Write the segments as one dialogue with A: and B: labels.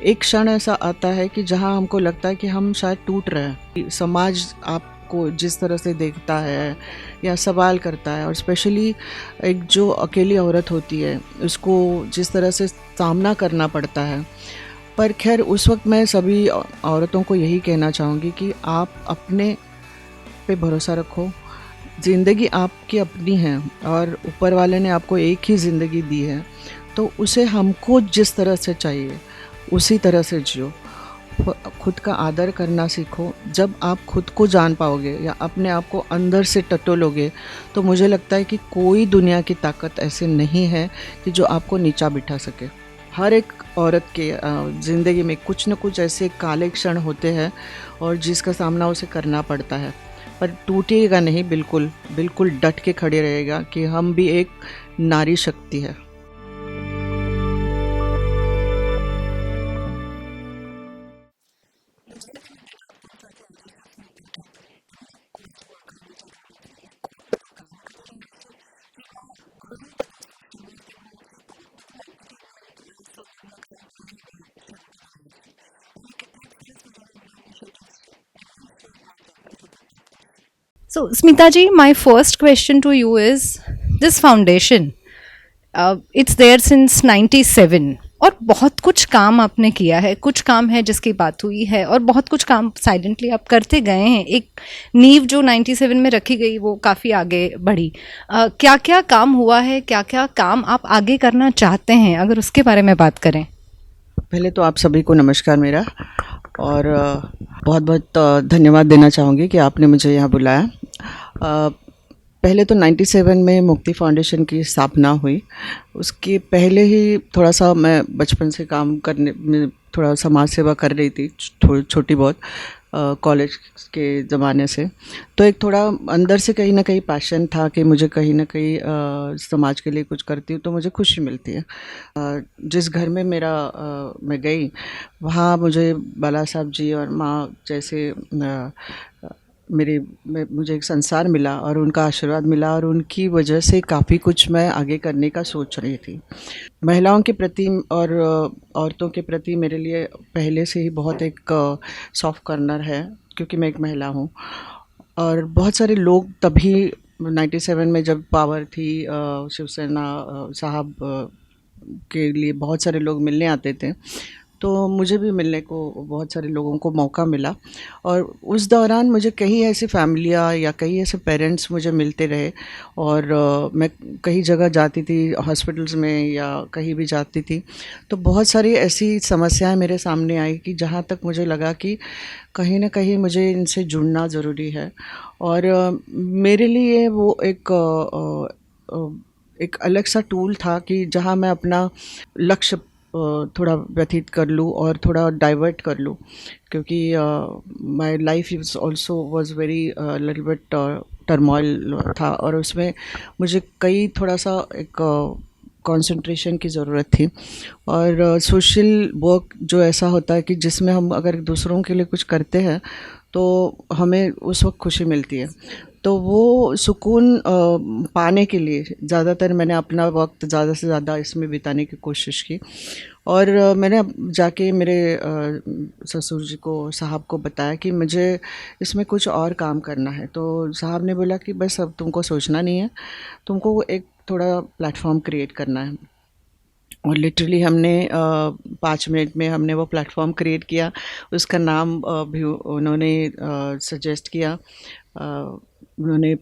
A: एक क्षण ऐसा आता है कि जहाँ हमको लगता है कि हम शायद टूट रहे हैं। समाज आपको जिस तरह से देखता है या सवाल करता है, और स्पेशली एक जो अकेली औरत होती है उसको जिस तरह से सामना करना पड़ता है। पर खैर उस वक्त मैं सभी औरतों को यही कहना चाहूँगी कि आप अपने पे भरोसा रखो। ज़िंदगी आपकी अपनी है और ऊपर वाले ने आपको एक ही ज़िंदगी दी है, तो उसे हमको जिस तरह से चाहिए उसी तरह से जियो। खुद का आदर करना सीखो। जब आप खुद को जान पाओगे या अपने आप को अंदर से टटोलोगे, तो मुझे लगता है कि कोई दुनिया की ताकत ऐसे नहीं है कि जो आपको नीचा बिठा सके। हर एक औरत के ज़िंदगी में कुछ न कुछ ऐसे काले क्षण होते हैं और जिसका सामना उसे करना पड़ता है, पर टूटिएगा नहीं, बिल्कुल बिल्कुल डट के खड़े रहेगा कि हम भी एक नारी शक्ति है।
B: So, Smita ji, my first question to you is this foundation. It's there since 97 और बहुत कुछ काम आपने किया है, कुछ काम है जिसकी बात हुई है और बहुत कुछ काम साइलेंटली आप करते गए हैं। एक नींव जो 97 में रखी गई वो काफ़ी आगे बढ़ी। क्या क्या काम हुआ है, क्या क्या काम आप आगे करना चाहते हैं, अगर उसके बारे में बात करें?
A: पहले तो आप सभी को नमस्कार मेरा, और बहुत बहुत धन्यवाद देना चाहूँगी कि आपने मुझे यहाँ बुलाया। पहले तो 97 में मुक्ति फाउंडेशन की स्थापना हुई। उसके पहले ही थोड़ा सा मैं बचपन से काम करने में थोड़ा समाज सेवा कर रही थी, छोटी बहुत, कॉलेज के ज़माने से। तो एक थोड़ा अंदर से कहीं ना कहीं पैशन था कि मुझे कहीं ना कहीं समाज के लिए कुछ करती हूँ तो मुझे खुशी मिलती है। जिस घर में मैं गई, वहाँ मुझे बाला साहब जी और माँ जैसे मुझे एक संसार मिला और उनका आशीर्वाद मिला, और उनकी वजह से काफ़ी कुछ मैं आगे करने का सोच रही थी। महिलाओं के प्रति और औरतों के प्रति मेरे लिए पहले से ही बहुत एक सॉफ्ट कॉर्नर है, क्योंकि मैं एक महिला हूँ। और बहुत सारे लोग तभी 97 में जब पावर थी, शिवसेना साहब के लिए बहुत सारे लोग मिलने आते थे, तो मुझे भी मिलने को बहुत सारे लोगों को मौका मिला। और उस दौरान मुझे कई ऐसी फैमिलियाँ या कई ऐसे पेरेंट्स मुझे मिलते रहे, और मैं कई जगह जाती थी, हॉस्पिटल्स में या कहीं भी जाती थी, तो बहुत सारी ऐसी समस्याएं मेरे सामने आई कि जहाँ तक मुझे लगा कि कहीं ना कहीं मुझे इनसे जुड़ना ज़रूरी है। और मेरे लिए वो एक अलग सा टूल था कि जहाँ मैं अपना लक्ष्य थोड़ा व्यतीत कर लूँ और थोड़ा डाइवर्ट कर लूँ, क्योंकि my life is also was very little bit turmoil था, और उसमें मुझे कई थोड़ा सा एक कंसंट्रेशन की ज़रूरत थी। और सोशल वर्क जो ऐसा होता है कि जिसमें हम अगर दूसरों के लिए कुछ करते हैं तो हमें उस वक्त खुशी मिलती है, तो वो सुकून पाने के लिए ज़्यादातर मैंने अपना वक्त ज़्यादा से ज़्यादा इसमें बिताने की कोशिश की। और मैंने जाके मेरे ससुर जी को, साहब को बताया कि मुझे इसमें कुछ और काम करना है। तो साहब ने बोला कि बस अब तुमको सोचना नहीं है, तुमको एक थोड़ा प्लेटफॉर्म क्रिएट करना है। और लिटरली हमने 5 मिनट में हमने वो प्लेटफॉर्म क्रिएट किया। उसका नाम भी उन्होंने सजेस्ट किया। उन्होंने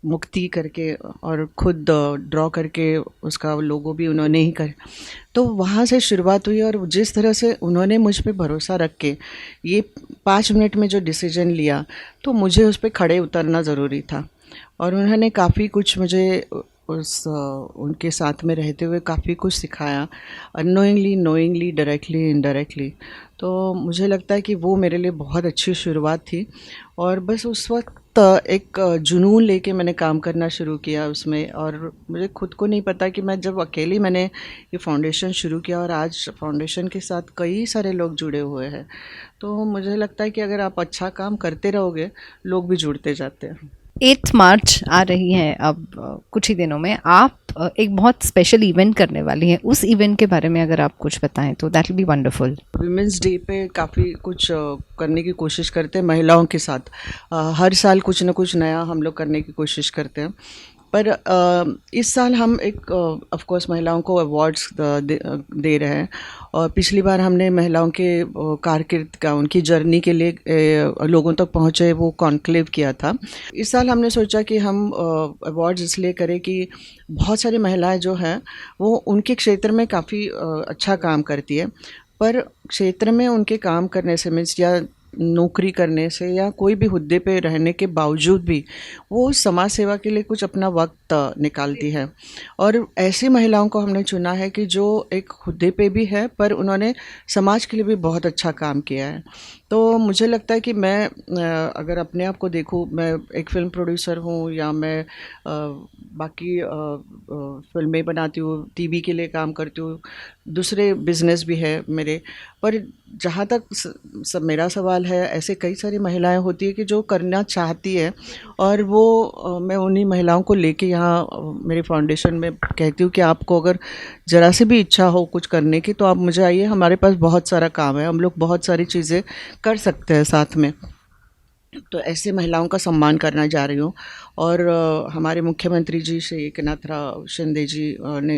A: मुक्ति करके और खुद ड्रॉ करके उसका लोगो भी उन्होंने ही कर। तो वहाँ से शुरुआत हुई, और जिस तरह से उन्होंने मुझ पे भरोसा रख के ये 5 मिनट में जो डिसीजन लिया, तो मुझे उस पर खड़े उतरना ज़रूरी था। और उन्होंने काफ़ी कुछ मुझे उनके साथ में रहते हुए काफ़ी कुछ सिखाया, अननोइंगली, नोइंगली, डायरेक्टली, इनडायरेक्टली। तो मुझे लगता है कि वो मेरे लिए बहुत अच्छी शुरुआत थी। और बस उस वक्त एक जुनून लेके मैंने काम करना शुरू किया उसमें, और मुझे खुद को नहीं पता कि मैं जब अकेली मैंने ये फाउंडेशन शुरू किया, और आज फाउंडेशन के साथ कई सारे लोग जुड़े हुए हैं। तो मुझे लगता है कि अगर आप अच्छा काम करते रहोगे, लोग भी जुड़ते जाते हैं।
B: 8 मार्च आ रही है अब कुछ ही दिनों में, आप एक बहुत स्पेशल इवेंट करने वाली हैं, उस इवेंट के बारे में अगर आप कुछ बताएं तो that will be wonderful.
A: Women's day पे काफ़ी कुछ करने की कोशिश करते हैं महिलाओं के साथ। हर साल कुछ ना कुछ नया हम लोग करने की कोशिश करते हैं, पर इस साल हम एक ऑफ कोर्स महिलाओं को अवार्ड्स दे रहे हैं। और पिछली बार हमने महिलाओं के कारकिर्द का, उनकी जर्नी के लिए लोगों तक पहुँचे वो कॉन्क्लेव किया था। इस साल हमने सोचा कि हम अवार्ड्स इसलिए करें कि बहुत सारी महिलाएं जो हैं वो उनके क्षेत्र में काफ़ी अच्छा काम करती है, पर क्षेत्र में उनके काम करने से मीन्स या नौकरी करने से या कोई भी हुद्दे पे रहने के बावजूद भी वो समाज सेवा के लिए कुछ अपना वक्त निकालती है। और ऐसी महिलाओं को हमने चुना है कि जो एक हुद्दे पे भी है पर उन्होंने समाज के लिए भी बहुत अच्छा काम किया है। तो मुझे लगता है कि मैं अगर अपने आप को देखूँ, मैं एक फ़िल्म प्रोड्यूसर हूँ या मैं बाकी फ़िल्में बनाती हूँ, टीवी के लिए काम करती हूँ, दूसरे बिज़नेस भी है मेरे। पर जहाँ तक मेरा सवाल है, ऐसे कई सारी महिलाएं होती है कि जो करना चाहती है और वो मैं उन्हीं महिलाओं को लेके यहाँ मेरी फाउंडेशन में कहती हूँ कि आपको अगर ज़रा सी भी इच्छा हो कुछ करने की तो आप मुझे आइए, हमारे पास बहुत सारा काम है, हम लोग बहुत सारी चीज़ें कर सकते हैं साथ में। तो ऐसे महिलाओं का सम्मान करना जा रही हूँ। और हमारे मुख्यमंत्री जी श्री एकनाथराव शिंदे जी ने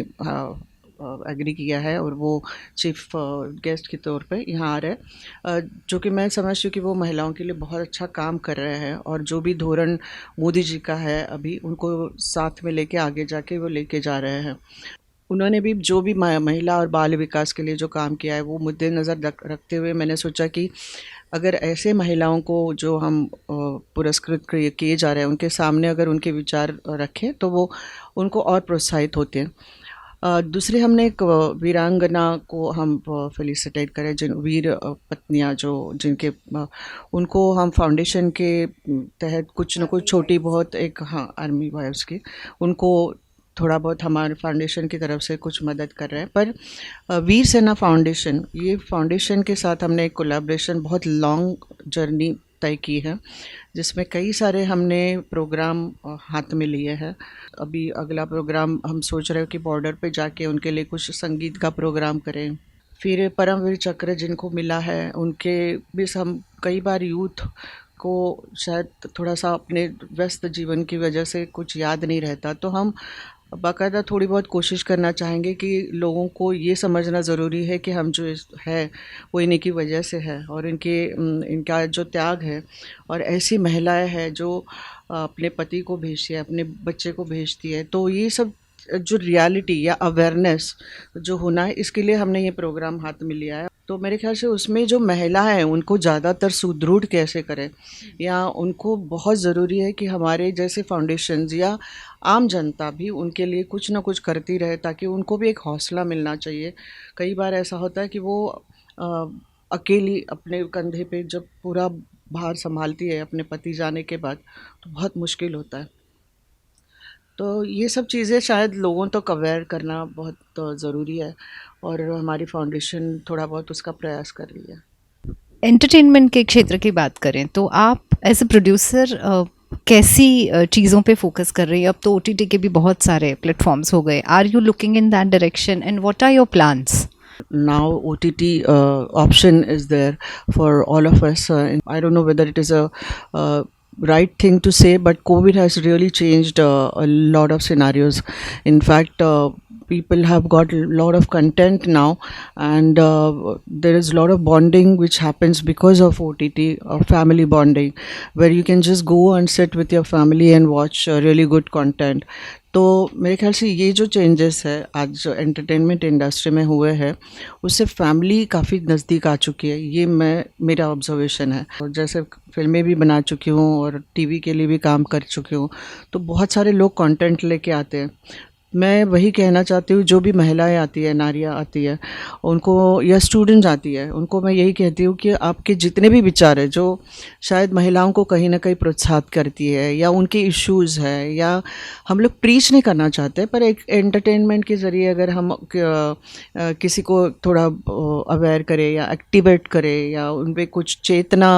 A: एग्री किया है और वो चीफ गेस्ट के तौर पे यहाँ आ रहे हैं, जो कि मैं समझती हूँ कि वो महिलाओं के लिए बहुत अच्छा काम कर रहे हैं। और जो भी धोरण मोदी जी का है अभी उनको साथ में लेके आगे जाके वो लेके जा रहे हैं। उन्होंने भी जो भी महिला और बाल विकास के लिए जो काम किया है वो मुद्दे नज़र रखते हुए मैंने सोचा कि अगर ऐसे महिलाओं को जो हम पुरस्कृत किए जा रहे हैं उनके सामने अगर उनके विचार रखें तो वो उनको और प्रोत्साहित होते हैं। दूसरे हमने एक वीरांगना को हम फेलिसिटेट करें, जिन वीर पत्नियां जो जिनके उनको हम फाउंडेशन के तहत कुछ न कुछ छोटी बहुत एक, हाँ, आर्मी वाइफ्स की, उनको थोड़ा बहुत हमारे फाउंडेशन की तरफ से कुछ मदद कर रहे हैं। पर वीर सेना फाउंडेशन, ये फाउंडेशन के साथ हमने एक कोलैबोरेशन, बहुत लॉन्ग जर्नी तय की है जिसमें कई सारे हमने प्रोग्राम हाथ में लिए हैं। अभी अगला प्रोग्राम हम सोच रहे हो कि बॉर्डर पे जाके उनके लिए कुछ संगीत का प्रोग्राम करें। फिर परमवीर चक्र जिनको मिला है उनके भी हम कई बार यूथ को शायद थोड़ा सा अपने व्यस्त जीवन की वजह से कुछ याद नहीं रहता, तो हम बाकायदा थोड़ी बहुत कोशिश करना चाहेंगे कि लोगों को ये समझना ज़रूरी है कि हम जो है वो इन्हीं की वजह से है और इनका जो त्याग है। और ऐसी महिलाएं हैं जो अपने पति को भेजती है, अपने बच्चे को भेजती है, तो ये सब जो रियलिटी या अवेयरनेस जो होना है, इसके लिए हमने ये प्रोग्राम हाथ में लिया है। तो मेरे ख्याल से उसमें जो महिलाएं हैं उनको ज़्यादातर सुदृढ़ कैसे करें, या उनको बहुत ज़रूरी है कि हमारे जैसे फाउंडेशंस या आम जनता भी उनके लिए कुछ ना कुछ करती रहे ताकि उनको भी एक हौसला मिलना चाहिए। कई बार ऐसा होता है कि वो अकेली अपने कंधे पे जब पूरा भार संभालती है अपने पति जाने के बाद तो बहुत मुश्किल होता है। तो ये सब चीज़ें शायद लोगों तक अवेयर करना बहुत ज़रूरी है और हमारी फाउंडेशन थोड़ा बहुत उसका प्रयास कर रही है।
B: एंटरटेनमेंट के क्षेत्र की बात करें तो आप एज ए प्रोड्यूसर कैसी चीज़ों पे फोकस कर रही हैं? अब तो OTT के भी बहुत सारे प्लेटफॉर्म्स हो गए। Are you looking in that direction and what are your plans?
A: Now OTT option is there for all of us. I don't know whether it is a right thing to say, but COVID has really changed a lot of scenarios. In fact, people have got a lot of content now, and there is a lot of bonding which happens because of OTT, family bonding, where you can just go and sit with your family and watch really good content. तो मेरे ख्याल से ये जो changes है आज जो entertainment industry में हुए हैं उससे फैमिली काफ़ी नज़दीक आ चुकी है, ये मेरा ऑब्जर्वेशन है। और जैसे फिल्में भी बना चुकी हूँ और टीवी के लिए भी काम कर चुकी हूँ, तो बहुत सारे लोग कंटेंट लेके आते हैं। मैं वही कहना चाहती हूँ, जो भी महिलाएं आती है, नारियाँ आती है, उनको या स्टूडेंट्स आती है, उनको मैं यही कहती हूँ कि आपके जितने भी विचार है जो शायद महिलाओं को कहीं ना कहीं प्रोत्साहित करती है, या उनके इश्यूज़ है, या हम लोग प्रीच नहीं करना चाहते, पर एक एंटरटेनमेंट के ज़रिए अगर हम किसी को थोड़ा अवेयर करें या एक्टिवेट करें या उन पे कुछ चेतना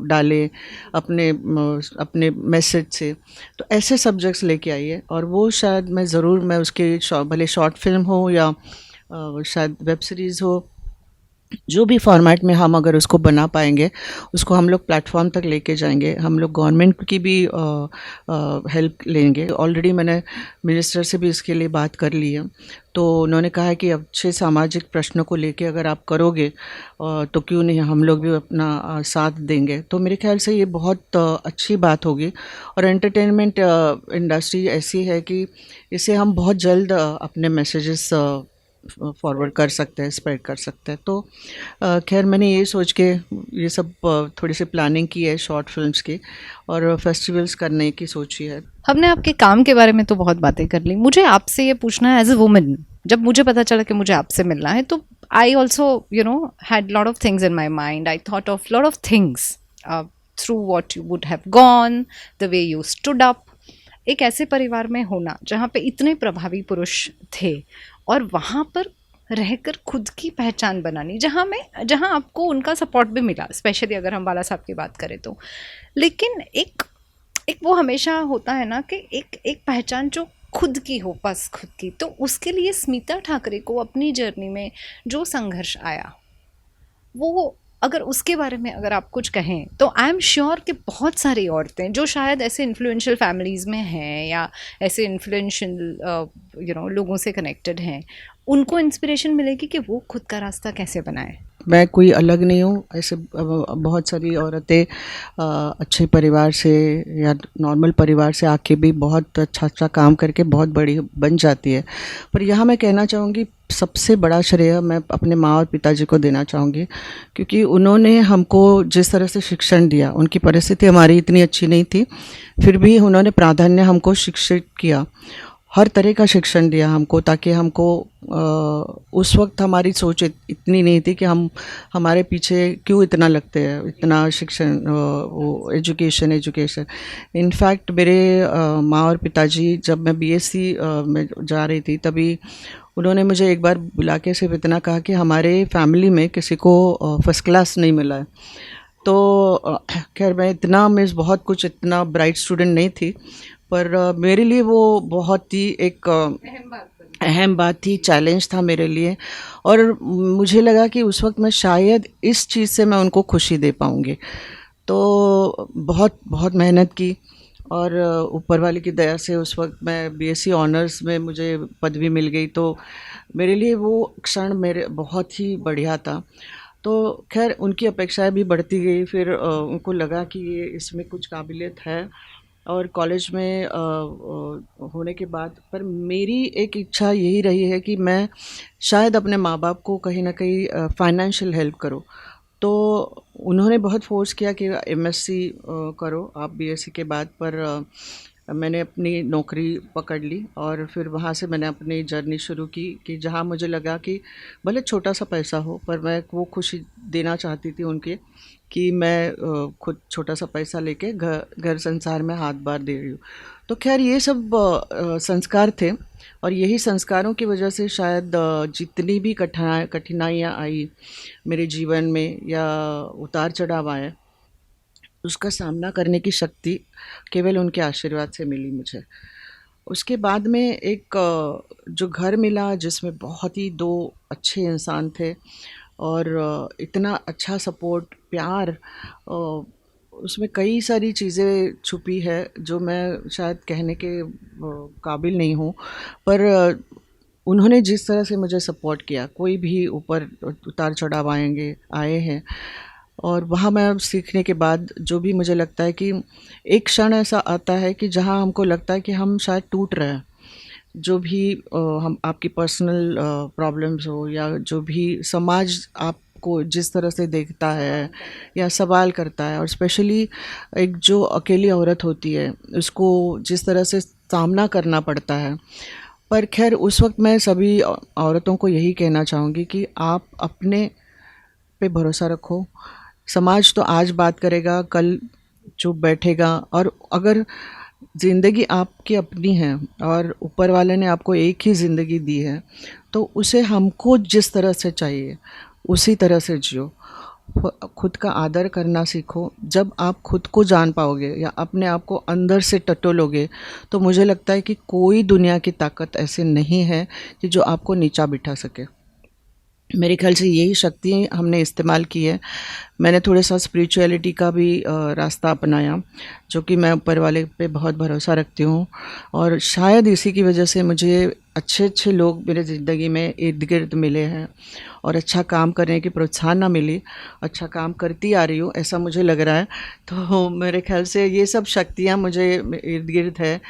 A: डालें अपने मैसेज से, तो ऐसे सब्जेक्ट्स लेके आइए। और वो शायद मैं उसके भले शॉर्ट फिल्म हो या शायद वेब सीरीज़ हो, जो भी फॉर्मेट में हम अगर उसको बना पाएंगे, उसको हम लोग प्लेटफॉर्म तक लेके जाएंगे। हम लोग गवर्नमेंट की भी हेल्प लेंगे। ऑलरेडी मैंने मिनिस्टर से भी इसके लिए बात कर ली है, तो उन्होंने कहा है कि अच्छे सामाजिक प्रश्नों को लेके अगर आप करोगे तो क्यों नहीं, हम लोग भी अपना साथ देंगे। तो मेरे ख्याल से ये बहुत अच्छी बात होगी। और एंटरटेनमेंट इंडस्ट्री ऐसी है कि इसे हम बहुत जल्द अपने मैसेजेस फॉरवर्ड कर सकते हैं, स्प्रेड कर सकते हैं। तो खैर मैंने ये सोच के ये सब थोड़ी सी प्लानिंग की है शॉर्ट फिल्म्स की, और फेस्टिवल्स करने की सोची है।
B: हमने आपके काम के बारे में तो बहुत बातें कर ली, मुझे आपसे ये पूछना है एज अ वुमन, जब मुझे पता चला कि मुझे आपसे मिलना है तो I also had lot of things in my mind, I thought of lot of things through what you would have gone, the way you stood up. एक ऐसे परिवार में होना जहाँ पे इतने प्रभावी पुरुष थे और वहाँ पर रहकर खुद की पहचान बनानी, जहाँ आपको उनका सपोर्ट भी मिला, स्पेशली अगर हम बाला साहब की बात करें तो। लेकिन एक एक वो हमेशा होता है ना कि एक पहचान जो खुद की हो, बस खुद की। तो उसके लिए स्मिता ठाकरे को अपनी जर्नी में जो संघर्ष आया, वो अगर उसके बारे में अगर आप कुछ कहें तो आई एम श्योर कि बहुत सारी औरतें जो शायद ऐसे इन्फ्लुएंशियल फैमिलीज़ में हैं या ऐसे इन्फ्लुएंशियल लोगों से कनेक्टेड हैं, उनको इंस्पिरेशन मिलेगी कि वो खुद का रास्ता कैसे बनाए।
A: मैं कोई अलग नहीं हूँ, ऐसे बहुत सारी औरतें अच्छे परिवार से या नॉर्मल परिवार से आके भी बहुत अच्छा अच्छा काम करके बहुत बड़ी बन जाती है। पर यहाँ मैं कहना चाहूँगी, सबसे बड़ा श्रेय मैं अपने माँ और पिताजी को देना चाहूँगी, क्योंकि उन्होंने हमको जिस तरह से शिक्षण दिया, उनकी परिस्थिति हमारी इतनी अच्छी नहीं थी, फिर भी उन्होंने प्राधान्य हमको शिक्षित किया, हर तरह का शिक्षण दिया हमको, ताकि हमको उस वक्त हमारी सोच इतनी नहीं थी कि हम हमारे पीछे क्यों इतना लगते हैं, इतना शिक्षण, वो एजुकेशन। इनफैक्ट मेरे माँ और पिताजी, जब मैं बीएससी में जा रही थी, तभी उन्होंने मुझे एक बार बुला के सिर्फ इतना कहा कि हमारे फैमिली में किसी को फर्स्ट क्लास नहीं मिला है। तो खैर मैं बहुत कुछ इतना ब्राइट स्टूडेंट नहीं थी, पर मेरे लिए वो बहुत ही एक अहम बात थी, चैलेंज था मेरे लिए। और मुझे लगा कि उस वक्त मैं शायद इस चीज़ से मैं उनको खुशी दे पाऊँगी। तो बहुत बहुत मेहनत की, और ऊपर वाले की दया से उस वक्त मैं बीएससी ऑनर्स में मुझे पदवी मिल गई। तो मेरे लिए वो क्षण मेरे बहुत ही बढ़िया था। तो खैर उनकी अपेक्षाएं भी बढ़ती गई, फिर उनको लगा कि ये इसमें कुछ काबिलियत है। और कॉलेज में होने के बाद पर मेरी एक इच्छा यही रही है कि मैं शायद अपने माँ बाप को कहीं ना कहीं फाइनेंशियल हेल्प करूँ। तो उन्होंने बहुत फोर्स किया कि एमएससी करो आप बीएससी के बाद, पर मैंने अपनी नौकरी पकड़ ली, और फिर वहाँ से मैंने अपनी जर्नी शुरू की कि जहाँ मुझे लगा कि भले छोटा सा पैसा हो, पर मैं वो खुशी देना चाहती थी उनके, कि मैं खुद छोटा सा पैसा लेके घर संसार में हाथ बार दे रही हूँ। तो खैर ये सब संस्कार थे, और यही संस्कारों की वजह से शायद जितनी भी कठिनाइयाँ आई मेरे जीवन में या उतार चढ़ाव आए, उसका सामना करने की शक्ति केवल उनके आशीर्वाद से मिली मुझे। उसके बाद में एक जो घर मिला जिसमें बहुत ही दो अच्छे इंसान थे, और इतना अच्छा सपोर्ट, प्यार, उसमें कई सारी चीज़ें छुपी है जो मैं शायद कहने के काबिल नहीं हूँ। पर उन्होंने जिस तरह से मुझे सपोर्ट किया, कोई भी ऊपर उतार चढ़ाव आए हैं, और वहाँ मैं सीखने के बाद जो भी मुझे लगता है कि एक क्षण ऐसा आता है कि जहाँ हमको लगता है कि हम शायद टूट रहे हैं। जो भी हम आपकी पर्सनल प्रॉब्लम्स हो, या जो भी समाज आपको जिस तरह से देखता है या सवाल करता है, और स्पेशली एक जो अकेली औरत होती है उसको जिस तरह से सामना करना पड़ता है, पर खैर उस वक्त मैं सभी औरतों को यही कहना चाहूँगी कि आप अपने पे भरोसा रखो। समाज तो आज बात करेगा, कल चुप बैठेगा, और अगर ज़िंदगी आपकी अपनी है और ऊपर वाले ने आपको एक ही ज़िंदगी दी है, तो उसे हमको जिस तरह से चाहिए उसी तरह से जियो। खुद का आदर करना सीखो। जब आप खुद को जान पाओगे या अपने आप को अंदर से टटोलोगे, तो मुझे लगता है कि कोई दुनिया की ताकत ऐसे नहीं है कि जो आपको नीचा बिठा सके। मेरे ख्याल से यही शक्ति हमने इस्तेमाल की है। मैंने थोड़ा सा स्पिरिचुअलिटी का भी रास्ता अपनाया, जो कि मैं ऊपर वाले पे बहुत भरोसा रखती हूँ, और शायद इसी की वजह से मुझे अच्छे अच्छे लोग मेरे ज़िंदगी में इर्द गिर्द मिले हैं, और अच्छा काम करने की प्रोत्साहन मिली। अच्छा काम करती आ रही हूँ ऐसा मुझे लग रहा है। तो मेरे ख्याल से ये सब शक्तियाँ मुझे इर्द गिर्द है।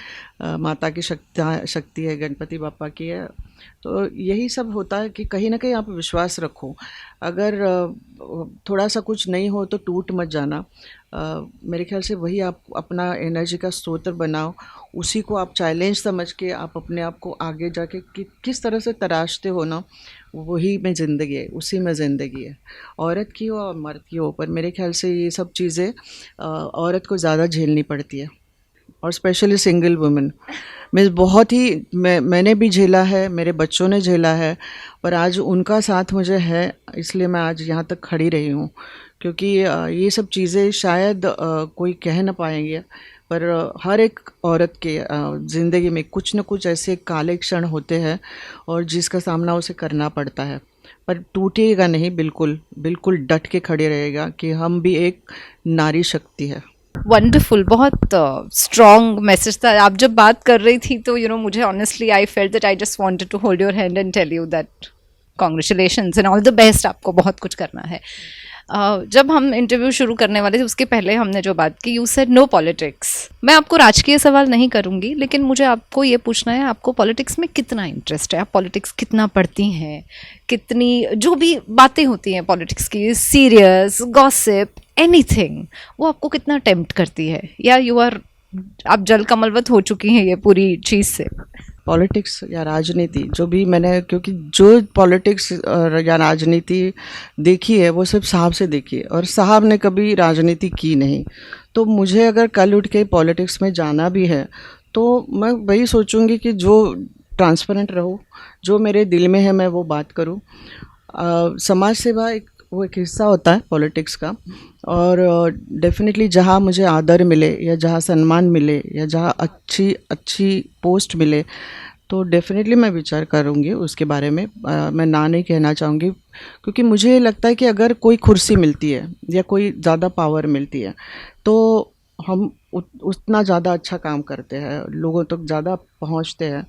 A: माता की शक्ति है, गणपति बापा की है। तो यही सब होता है कि कहीं ना कहीं आप विश्वास रखो। अगर थोड़ा सा कुछ नहीं हो तो टूट मत जाना। मेरे ख्याल से वही आप अपना एनर्जी का स्रोत बनाओ। उसी को आप चैलेंज समझ के आप अपने आप को आगे जाके किस तरह से तराशते हो ना, वही में ज़िंदगी है, उसी में ज़िंदगी है। औरत की हो और मर्द की हो, पर मेरे ख्याल से ये सब चीज़ें औरत को ज़्यादा झेलनी पड़ती है, और स्पेशली सिंगल वुमेन। मैंने भी झेला है, मेरे बच्चों ने झेला है, पर आज उनका साथ मुझे है, इसलिए मैं आज यहाँ तक खड़ी रही हूँ। क्योंकि ये सब चीज़ें शायद कोई कह ना पाएंगे, पर हर एक औरत के ज़िंदगी में कुछ न कुछ ऐसे काले क्षण होते हैं, और जिसका सामना उसे करना पड़ता है। पर टूटेगा नहीं, बिल्कुल बिल्कुल डट के खड़े रहेगा कि हम भी एक नारी शक्ति है।
B: वंडरफुल, बहुत स्ट्रॉन्ग मैसेज था। आप जब बात कर रही थी तो मुझे honestly I felt that I just wanted to hold your hand and tell you that congratulations and all the best, आपको बहुत कुछ करना है। जब हम इंटरव्यू शुरू करने वाले थे उसके पहले हमने जो बात की, यू सेड नो पॉलिटिक्स। मैं आपको राजकीय सवाल नहीं करूंगी, लेकिन मुझे आपको ये पूछना है, आपको पॉलिटिक्स में कितना इंटरेस्ट है? आप पॉलिटिक्स कितना पढ़ती हैं? कितनी जो भी बातें होती हैं पॉलिटिक्स की, सीरियस, गॉसिप, एनीथिंग, वो आपको कितना टेम्प्ट करती है, या आप जल कमलवत हो चुकी हैं ये पूरी चीज़ से?
A: पॉलिटिक्स या राजनीति, जो भी मैंने, क्योंकि जो पॉलिटिक्स या राजनीति देखी है वो सिर्फ साहब से देखी है, और साहब ने कभी राजनीति की नहीं। तो मुझे अगर कल उठ के पॉलिटिक्स में जाना भी है, तो मैं वही सोचूंगी कि जो ट्रांसपेरेंट रहूँ, जो मेरे दिल में है मैं वो बात करूँ। समाज सेवा वो एक हिस्सा होता है पॉलिटिक्स का, और डेफिनेटली जहाँ मुझे आदर मिले या जहाँ सम्मान मिले या जहाँ अच्छी अच्छी पोस्ट मिले, तो डेफिनेटली मैं विचार करूँगी उसके बारे में। मैं ना नहीं कहना चाहूँगी, क्योंकि मुझे लगता है कि अगर कोई कुर्सी मिलती है या कोई ज़्यादा पावर मिलती है, तो हम उतना ज़्यादा अच्छा काम करते हैं, लोगों तक ज़्यादा पहुंचते हैं।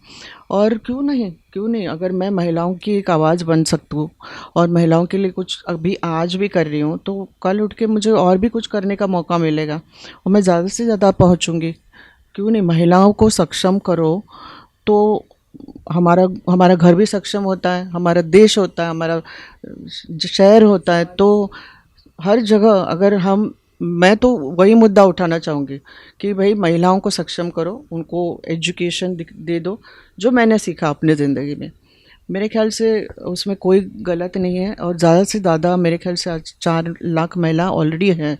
A: और क्यों नहीं, अगर मैं महिलाओं की एक आवाज़ बन सकती और महिलाओं के लिए कुछ अभी आज भी कर रही हूँ, तो कल उठ के मुझे और भी कुछ करने का मौका मिलेगा, और मैं ज़्यादा से ज़्यादा पहुँचूँगी। क्यों नहीं, महिलाओं को सक्षम करो तो हमारा घर भी सक्षम होता है, हमारा देश होता है, हमारा शहर होता है। तो हर जगह अगर मैं तो वही मुद्दा उठाना चाहूँगी कि भाई महिलाओं को सक्षम करो, उनको एजुकेशन दे दो, जो मैंने सीखा अपने ज़िंदगी में। मेरे ख्याल से उसमें कोई गलत नहीं है, और ज़्यादा से ज़्यादा मेरे ख्याल से आज 4 लाख महिला ऑलरेडी हैं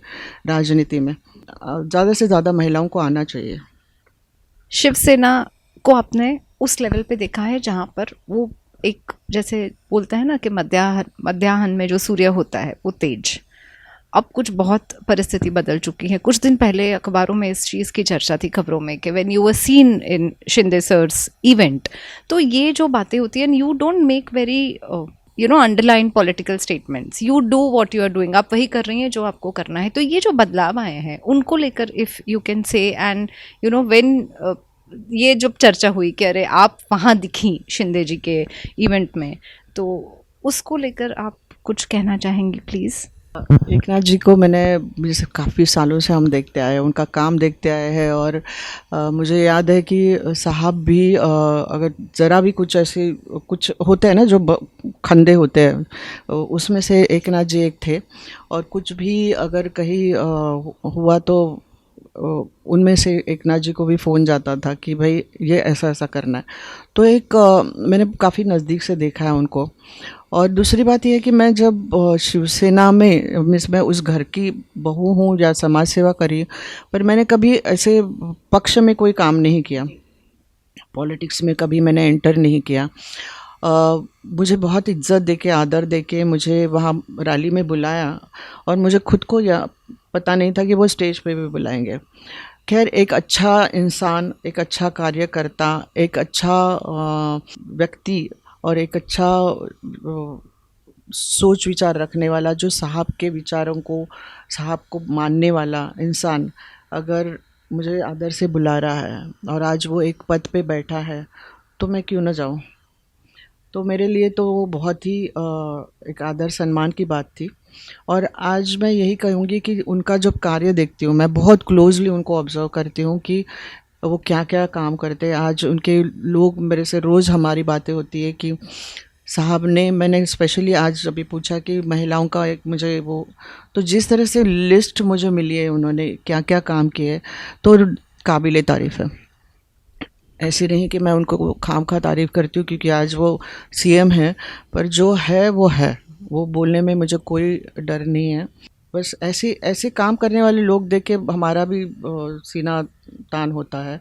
A: राजनीति में। ज़्यादा से ज़्यादा महिलाओं को आना चाहिए।
B: शिवसेना को आपने उस लेवल पे देखा है जहाँ पर वो एक, जैसे बोलते हैं ना कि मध्याह्न में जो सूर्य होता है वो तेज। अब कुछ बहुत परिस्थिति बदल चुकी है। कुछ दिन पहले अखबारों में इस चीज़ की चर्चा थी, खबरों में, कि when you were seen in Shinde sir's event, तो ये जो बातें होती हैं, you don't make very underline political statements, you do what you are doing, आप वही कर रही हैं जो आपको करना है। तो ये जो बदलाव आए हैं उनको लेकर if you can say, and when ये जब चर्चा हुई कि अरे आप वहाँ दिखी शिंदे जी के इवेंट में, तो उसको लेकर आप कुछ कहना चाहेंगी प्लीज़?
A: एकनाथ जी को मैंने जैसे काफ़ी सालों से हम देखते आए, उनका काम देखते आए हैं, और मुझे याद है कि साहब भी अगर ज़रा भी कुछ ऐसे कुछ होते हैं ना जो खंडे होते हैं, उसमें से एकनाथ जी एक थे। और कुछ भी अगर कहीं हुआ तो उनमें से एक नाथ जी को भी फ़ोन जाता था कि भाई ये ऐसा ऐसा करना है। तो एक मैंने काफ़ी नज़दीक से देखा है उनको। और दूसरी बात ये है कि मैं जब शिवसेना में मीन्स मैं उस घर की बहू हूँ या समाज सेवा करी, पर मैंने कभी ऐसे पक्ष में कोई काम नहीं किया, पॉलिटिक्स में कभी मैंने एंटर नहीं किया। मुझे बहुत इज्जत देके आदर देके मुझे वहाँ रैली में बुलाया, और मुझे खुद को या पता नहीं था कि वो स्टेज पे भी बुलाएंगे। खैर, एक अच्छा इंसान, एक अच्छा कार्यकर्ता, एक अच्छा व्यक्ति और एक अच्छा सोच विचार रखने वाला, जो साहब के विचारों को, साहब को मानने वाला इंसान अगर मुझे आदर से बुला रहा है और आज वो एक पद पे बैठा है, तो मैं क्यों ना जाऊँ। तो मेरे लिए तो वो बहुत ही एक आदर सम्मान की बात थी। और आज मैं यही कहूँगी कि उनका जब कार्य देखती हूँ, मैं बहुत क्लोजली उनको ऑब्ज़र्व करती हूँ कि वो क्या-क्या काम करते हैं। आज उनके लोग मेरे से रोज़ हमारी बातें होती है कि साहब ने, मैंने स्पेशली आज अभी पूछा कि महिलाओं का एक मुझे वो, तो जिस तरह से लिस्ट मुझे मिली है उन्होंने क्या-क्या काम किए, तो काबिले तारीफ़ है। ऐसे नहीं कि मैं उनको खामखा तारीफ़ करती हूँ क्योंकि आज वो सीएम हैं, पर जो है वो है। वो बोलने में मुझे कोई डर नहीं है। बस ऐसे ऐसे काम करने वाले लोग देख के हमारा भी सीना तान होता है।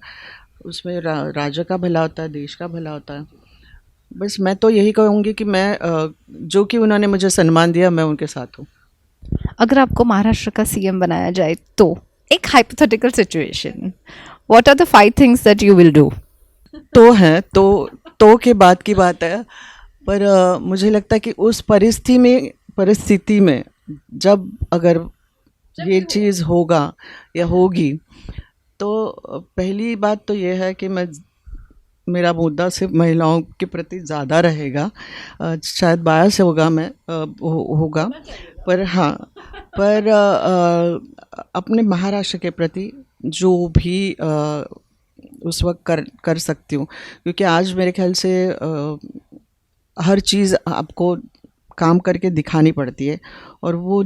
A: उसमें राज्य का भला होता है, देश का भला होता है। बस मैं तो यही कहूँगी कि मैं जो कि उन्होंने मुझे सम्मान दिया, मैं उनके साथ हूँ।
B: अगर आपको महाराष्ट्र का सीएम बनाया जाए तो एक hypothetical situation, what are the 5 things that you will do?
A: तो हैं, तो के बाद की बात है, पर मुझे लगता है कि उस परिस्थिति में जब अगर ये चीज़ होगा या होगी, तो पहली बात तो ये है कि मेरा मुद्दा सिर्फ महिलाओं के प्रति ज़्यादा रहेगा। शायद बायस होगा मैं, होगा, पर हाँ, पर अपने महाराष्ट्र के प्रति जो भी उस वक्त कर सकती हूँ, क्योंकि आज मेरे ख्याल से हर चीज़ आपको काम करके दिखानी पड़ती है, और वो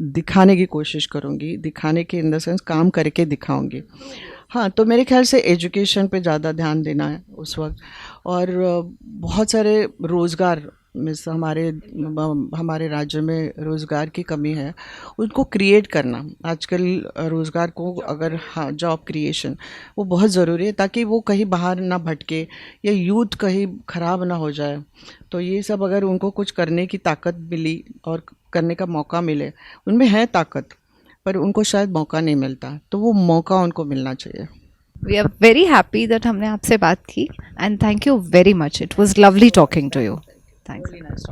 A: दिखाने की कोशिश करूँगी, दिखाने के इन द सेंस काम करके दिखाऊँगी। हाँ, तो मेरे ख्याल से एजुकेशन पे ज़्यादा ध्यान देना है उस वक्त, और बहुत सारे रोज़गार, मिस हमारे राज्य में रोज़गार की कमी है, उनको क्रिएट करना। आजकल रोज़गार को अगर, हाँ, जॉब क्रिएशन वो बहुत ज़रूरी है, ताकि वो कहीं बाहर ना भटके या यूथ कहीं ख़राब ना हो जाए। तो ये सब अगर उनको कुछ करने की ताकत मिली और करने का मौका मिले, उनमें है ताकत, पर उनको शायद मौका नहीं मिलता, तो वो मौका उनको मिलना चाहिए।
B: We are very happy that हमने आपसे बात की, and thank you very much, it was lovely talking to you. Thanks.